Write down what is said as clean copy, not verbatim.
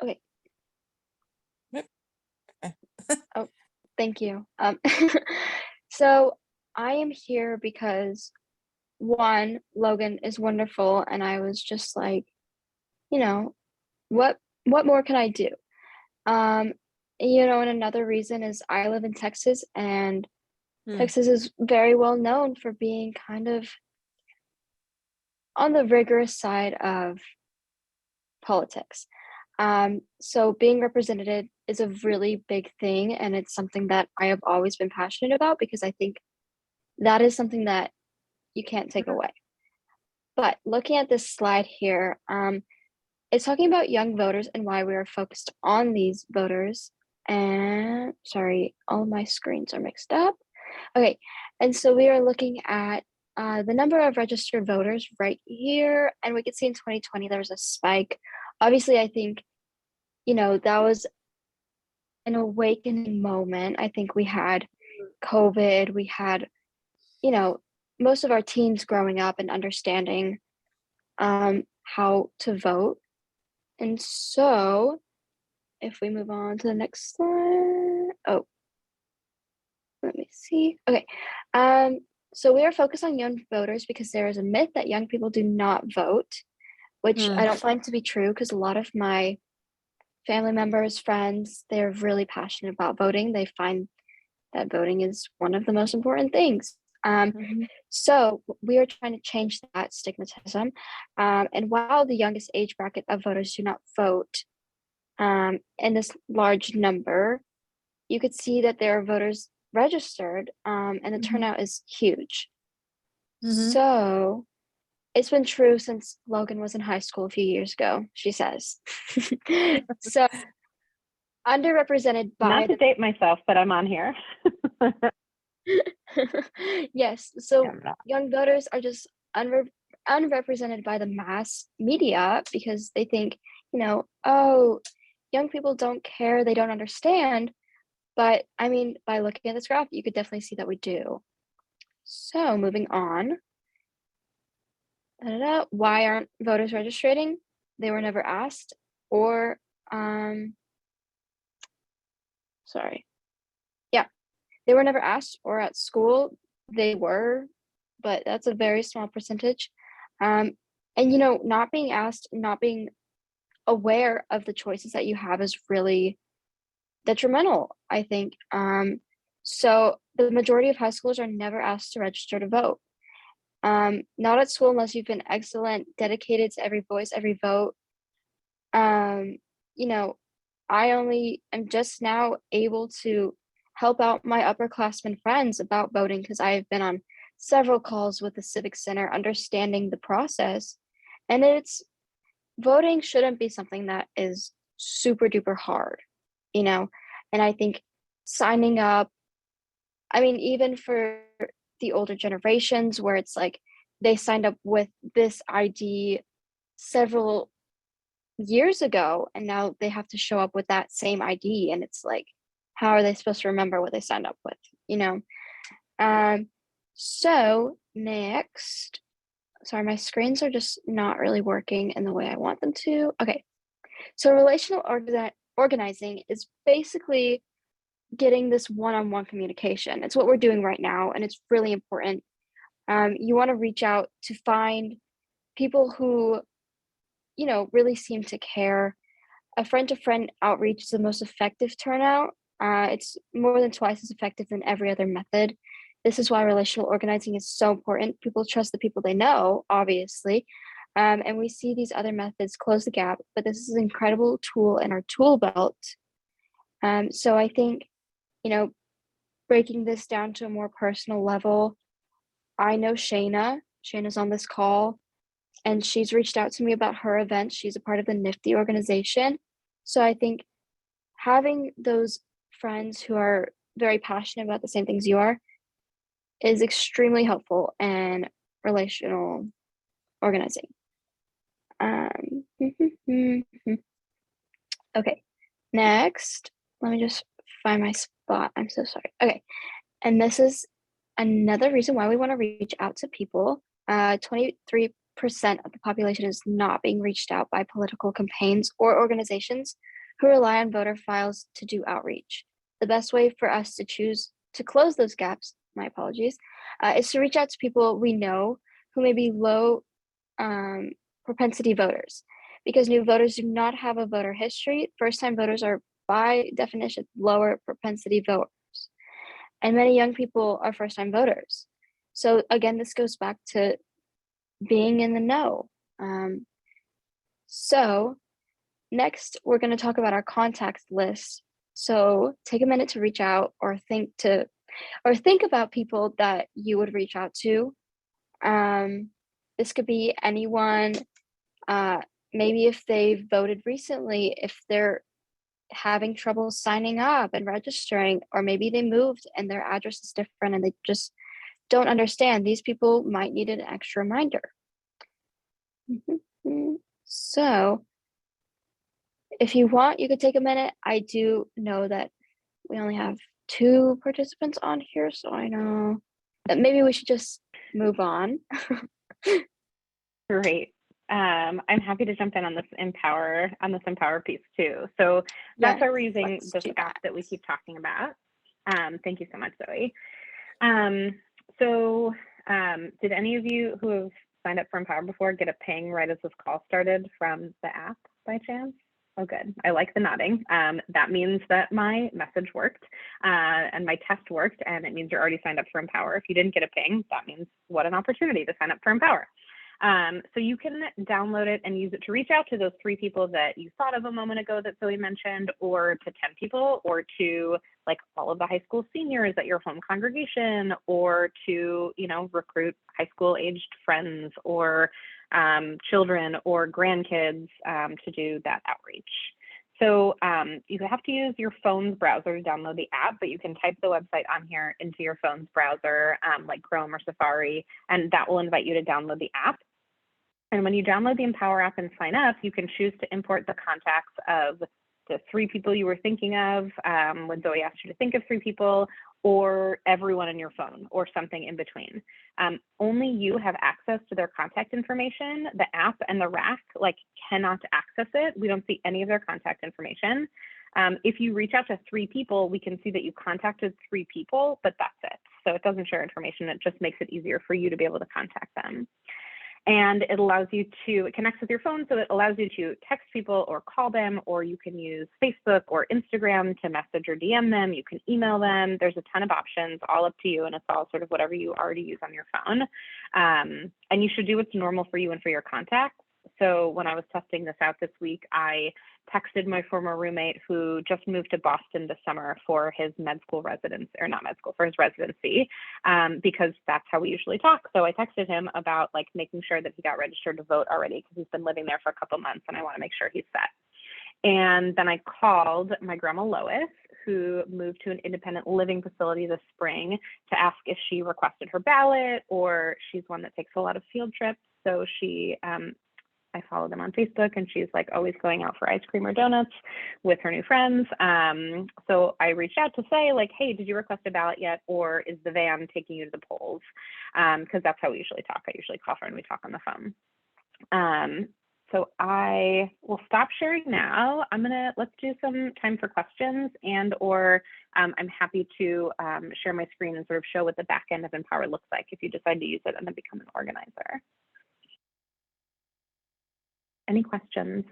Okay. Yep. Oh, thank you. So I am here because one, Logan is wonderful, and I was just like, you know, what what more can I do? Um, and another reason is I live in Texas, and Mm, Texas is very well known for being kind of on the rigorous side of politics. So being represented is a really big thing, and it's something that I have always been passionate about because I think that is something that you can't take away. But looking at this slide here, it's talking about young voters and why we are focused on these voters. And sorry, all of my screens are mixed up. Okay, and so we are looking at the number of registered voters right here, and we can see in 2020 there was a spike. Obviously, I think that was an awakening moment. I think we had COVID, we had you know most of our teens growing up and understanding how to vote. And so if we move on to the next slide. Oh, let me see. Okay. Um, so we are focused on young voters because there is a myth that young people do not vote, which I mm, don't find to be true because a lot of my family members, friends, they're really passionate about voting. They find that voting is one of the most important things. mhm, So we are trying to change that stigmatism. And while the youngest age bracket of voters do not vote, in this large number, you could see that there are voters registered, and the mhm, turnout is huge. mhm. So it's been true since Logan was in high school a few years ago, she says. So underrepresented Not by to the date myself, but I'm on here. yes, Yeah, so I'm not. young voters are just unrepresented by the mass media because they think, oh, young people don't care, they don't understand. But I mean, by looking at this graph, you could definitely see that we do. So moving on. Da-da-da. Why aren't voters registering? They were never asked, or sorry, yeah, they were never asked, or at school they were, but that's a very small percentage. Um, and not being asked, not being aware of the choices that you have is really detrimental, I think. So the majority of high schoolers are never asked to register to vote. Not at school unless you've been excellent, dedicated to every voice, every vote. Um, you know, I only am just now able to help out my upperclassmen friends about voting because I've been on several calls with the Civic Center understanding the process. And voting shouldn't be something that is super duper hard, you know? And I think signing up, I mean, even for the older generations where it's like they signed up with this ID several years ago and now they have to show up with that same ID, and it's like, how are they supposed to remember what they signed up with, you know? Um, so next, sorry, my screens are just not really working in the way I want them to. Okay, so relational organizing is basically getting this one-on-one communication. It's what we're doing right now, and it's really important. You want to reach out to find people who, really seem to care. A friend-to-friend outreach is the most effective turnout. It's more than twice as effective than every other method. This is why relational organizing is so important. People trust the people they know, obviously. And we see these other methods close the gap, but this is an incredible tool in our tool belt. So I think, you know, breaking this down to a more personal level, I know Shayna. Shayna's on this call, and she's reached out to me about her event. She's a part of the Nifty organization. So I think having those friends who are very passionate about the same things you are is extremely helpful in relational organizing. Um, okay, next, let me just find my spot. I'm so sorry. Okay, and this is another reason why we want to reach out to people. 23 of the population is not being reached out by political campaigns or organizations who rely on voter files to do outreach. The best way for us to choose to close those gaps, my apologies, is to reach out to people we know who may be low propensity voters. Because new voters do not have a voter history, first-time voters are by definition lower propensity voters. And many young people are first-time voters. So again, this goes back to being in the know. So next, we're going to talk about our contact list. So take a minute to reach out or think about people that you would reach out to. This could be anyone, maybe if they voted recently, if they're having trouble signing up and registering, or maybe they moved and their address is different and they just don't understand. These people might need an extra reminder. So if you want, you could take a minute. I do know that we only have 2 participants on here, so I know that maybe we should just move on. Great. I'm happy to jump in on this empower piece too. So that's why we're using this app that we keep talking about. Thank you so much, Zoe. Did any of you who have signed up for Empower before get a ping right as this call started from the app by chance? Oh, good. I like the nodding. That means that my message worked and my test worked, and it means you're already signed up for Empower. If you didn't get a ping, that means what an opportunity to sign up for Empower. So you can download it and use it to reach out to those 3 people that you thought of a moment ago that Zoe mentioned, or to 10 people, or to like all of the high school seniors at your home congregation, or to, recruit high school aged friends or children or grandkids to do that outreach. So you have to use your phone's browser to download the app, but you can type the website on here into your phone's browser, like Chrome or Safari, and that will invite you to download the app. And when you download the Empower app and sign up, you can choose to import the contacts of the 3 people you were thinking of when Zoe asked you to think of 3 people, or everyone in your phone, or something in between. Only you have access to their contact information. The app and the rack cannot access it. We don't see any of their contact information. If you reach out to 3 people, we can see that you contacted 3 people, but that's it. So it doesn't share information. It just makes it easier for you to be able to contact them. And it connects with your phone, so it allows you to text people or call them, or you can use Facebook or Instagram to message or DM them. You can email them. There's a ton of options, all up to you, and it's all sort of whatever you already use on your phone. And you should do what's normal for you and for your contacts. So when I was testing this out this week, I texted my former roommate who just moved to Boston this summer for his for his residency, because that's how we usually talk. So I texted him about making sure that he got registered to vote already, because he's been living there for a couple months and I want to make sure he's set. And then I called my grandma Lois, who moved to an independent living facility this spring, to ask if she requested her ballot, or she's one that takes a lot of field trips. So I follow them on Facebook, and she's always going out for ice cream or donuts with her new friends. So I reached out to say hey, did you request a ballot yet? Or is the van taking you to the polls? Because that's how we usually talk. I usually call her and we talk on the phone. So I will stop sharing now. Let's do some time for questions, or I'm happy to share my screen and sort of show what the back end of Empower looks like if you decide to use it and then become an organizer. Any questions?